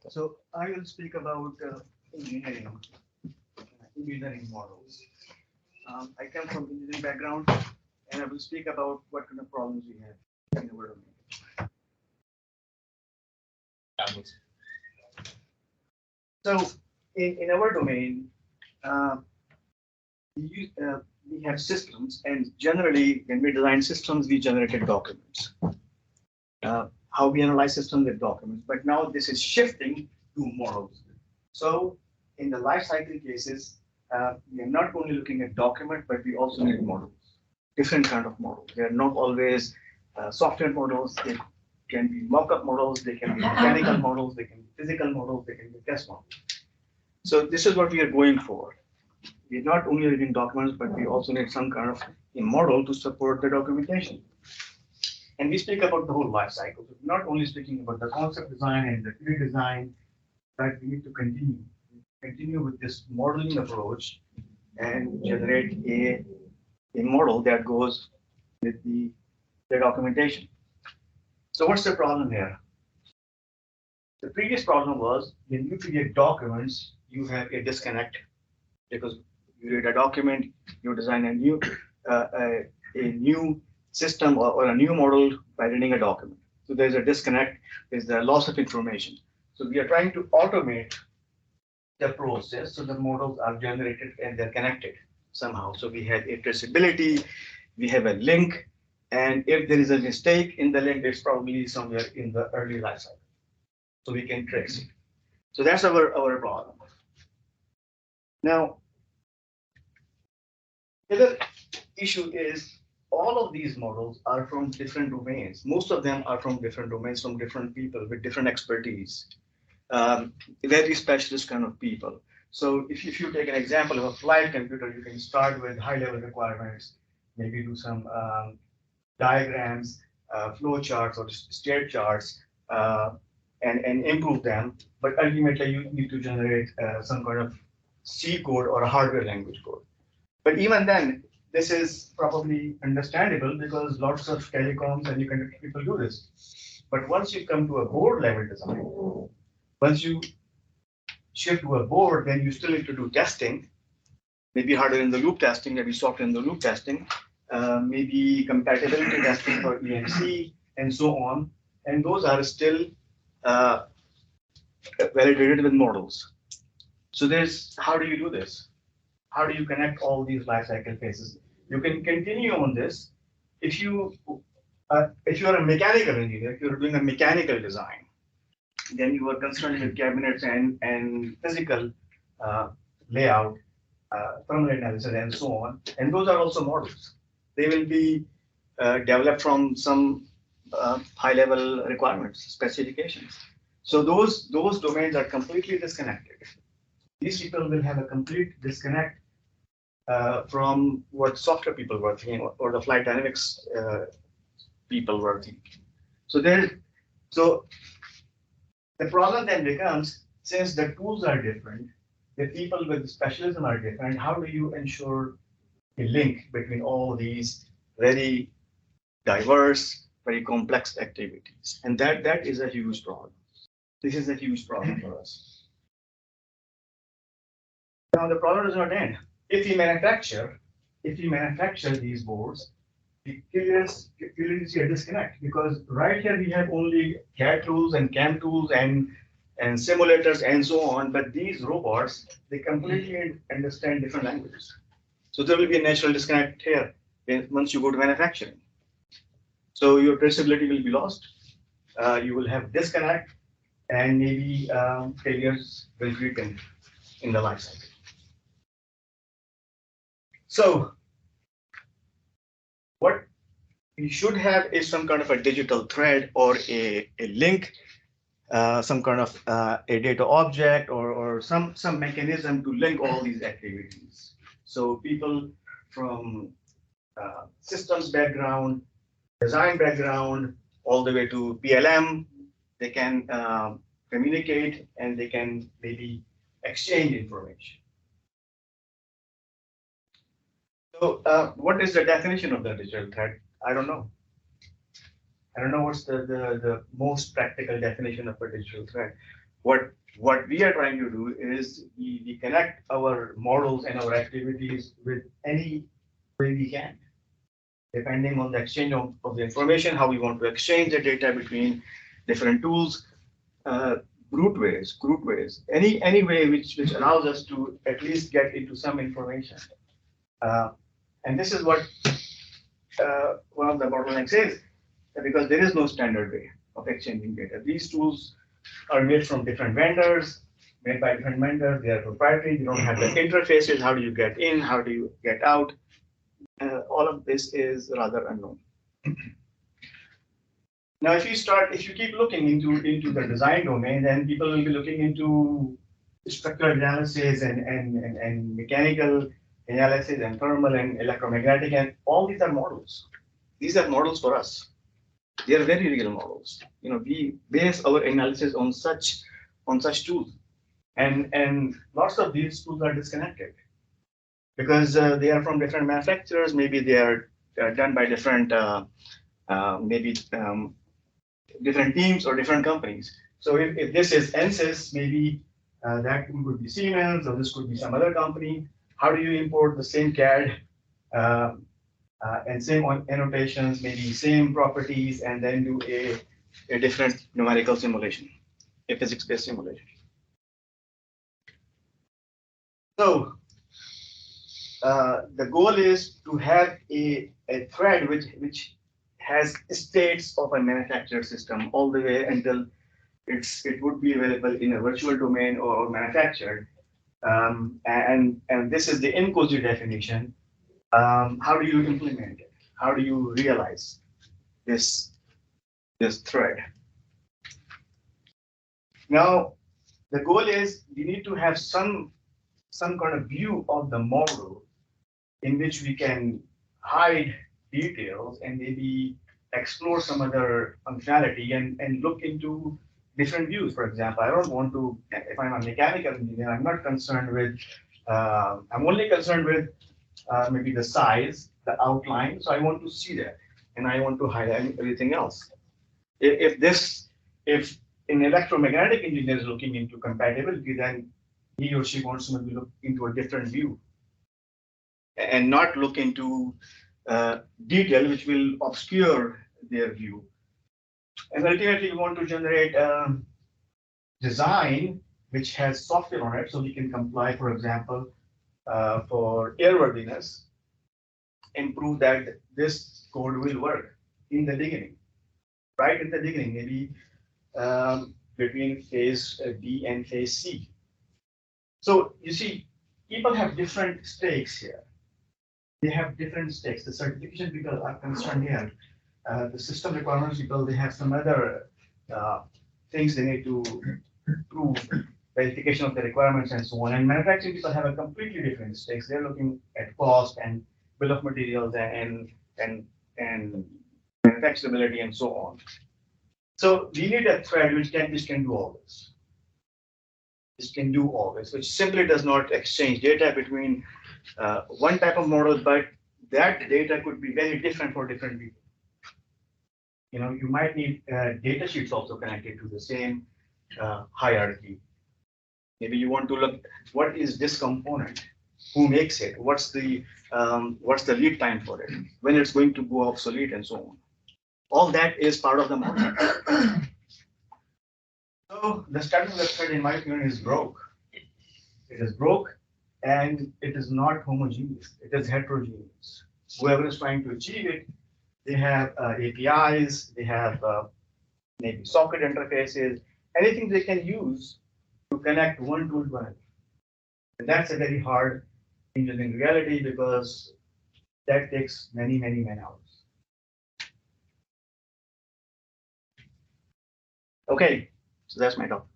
So I will speak about engineering, engineering models. I come from engineering background, and I will speak about what kind of problems we have in our domain. So in our domain, uh, we have systems, and generally when we design systems, we generated documents. How we analyze systems with documents, but now this is shifting to models. So in the life cycle cases, we are not only looking at document, but we also need models, different kind of models. They are not always software models. They can be mock-up models. They can be mechanical models. They can be physical models. They can be test models. So this is what we are going for. We're not only reading documents, but we also need some kind of a model to support the documentation. And we speak about the whole life cycle. So we're not only speaking about the concept design and the redesign, but we need to continue with this modeling approach and generate a model that goes with the documentation. So what's the problem here? The previous problem was when you create documents, you have a disconnect because you read a document, you design a new system or a new model by reading a document. So there's a disconnect, there's the loss of information. So we are trying to automate the process so the models are generated and they're connected somehow. So we have a traceability, we have a link, and if there is a mistake in the link, it's probably somewhere in the early life cycle. So we can trace it. So that's our problem. Now, the other issue is all of these models are from different domains. Most of them are from different domains, from different people with different expertise, very specialist kind of people. So if you take an example of a flight computer, you can start with high level requirements, maybe do some diagrams, flow charts or state charts, and improve them. But ultimately, you need to generate some kind of C code or a hardware language code. But even then, this is probably understandable because lots of telecoms and you can people do this. But once you come to a board level design, once you shift to a board, then you still need to do testing, maybe hardware in the loop testing, maybe software in the loop testing, maybe compatibility testing for EMC, and so on. And those are still uh, validated with models. So there's how do you do this? How do you connect all these lifecycle phases? You can continue on this if if you're a mechanical engineer, if you're doing a mechanical design, then you are concerned with cabinets and physical layout, thermal analysis, and so on. And those are also models. They will be developed from some high-level requirements, specifications. So those domains are completely disconnected. These people will have a complete disconnect from what software people were thinking or the flight dynamics people were thinking. So so the problem then becomes, since the tools are different, the people with specialism are different, how do you ensure a link between all these very diverse, very complex activities? And that is a huge problem. This is a huge problem for us. Now the problem does not end. If we manufacture these boards, we clearly see a disconnect because right here we have only CAD tools and CAM tools and simulators and so on, but these robots, they completely understand different languages. So there will be a natural disconnect here once you go to manufacturing. So your traceability will be lost. You will have disconnect and maybe failures will creep in the life cycle. So what we should have is some kind of a digital thread or a link, some kind of a data object or some mechanism to link all these activities. So people from systems background, design background, all the way to PLM, they can communicate and they can maybe exchange information. So what is the definition of the digital thread? I don't know. I don't know what's the most practical definition of a digital thread. What we are trying to do is we connect our models and our activities with any way we can, depending on the exchange of the information, how we want to exchange the data between different tools, uh, root ways, any way which allows us to at least get into some information. Uh, and this is what one of the bottlenecks is, because there is no standard way of exchanging data. These tools are made from different vendors, made by different vendors. They are proprietary. They don't have the interfaces. How do you get in? How do you get out? All of this is rather unknown. Now, if you keep looking into the design domain, then people will be looking into structural analysis and mechanical analysis and thermal and electromagnetic, and all these are models. These are models for us. They are very real models. We base our analysis on such tools, and lots of these tools are disconnected because they are from different manufacturers. Maybe they are done by different maybe different teams or different companies. So if this is NSYS, maybe that could be Siemens, or this could be some other company. How do you import the same CAD and same annotations, maybe same properties, and then do a different numerical simulation, a physics-based simulation? So the goal is to have a thread which has states of a manufactured system all the way until it would be available in a virtual domain or manufactured. And this is the NCOSY definition. How do you implement it? How do you realize this thread? Now, the goal is we need to have some kind of view of the model in which we can hide details and maybe explore some other functionality and look into different views. For example, I don't want to, if I'm a mechanical engineer, I'm not concerned with, I'm only concerned with maybe the size, the outline. So I want to see that and I want to hide everything else. If an electromagnetic engineer is looking into compatibility, then he or she wants to maybe look into a different view and not look into detail which will obscure their view. And ultimately, we want to generate a design which has software on it, so we can comply, for example, for airworthiness, and prove that this code will work in the beginning, right in the beginning, maybe between phase B and phase C. So you see, people have different stakes here. They have different stakes. The certification people are concerned here. The system requirements people, they have some other things they need to prove, verification of the requirements and so on. And manufacturing people have a completely different stakes. They're looking at cost and bill of materials and manufacturability and so on. So we need a thread which can do all this. This can do all this, which simply does not exchange data between one type of model, but that data could be very different for different people. You might need data sheets also connected to the same hierarchy. Maybe you want to look, what is this component? Who makes it? What's the lead time for it? When it's going to go obsolete and so on. All that is part of the model. So the status of the thread, in my opinion, is broke. It is broke, and it is not homogeneous. It is heterogeneous. Whoever is trying to achieve it, they have APIs, they have maybe socket interfaces, anything they can use to connect one tool to another. And that's a very hard engineering reality because that takes many, many man-hours. Okay, so that's my talk.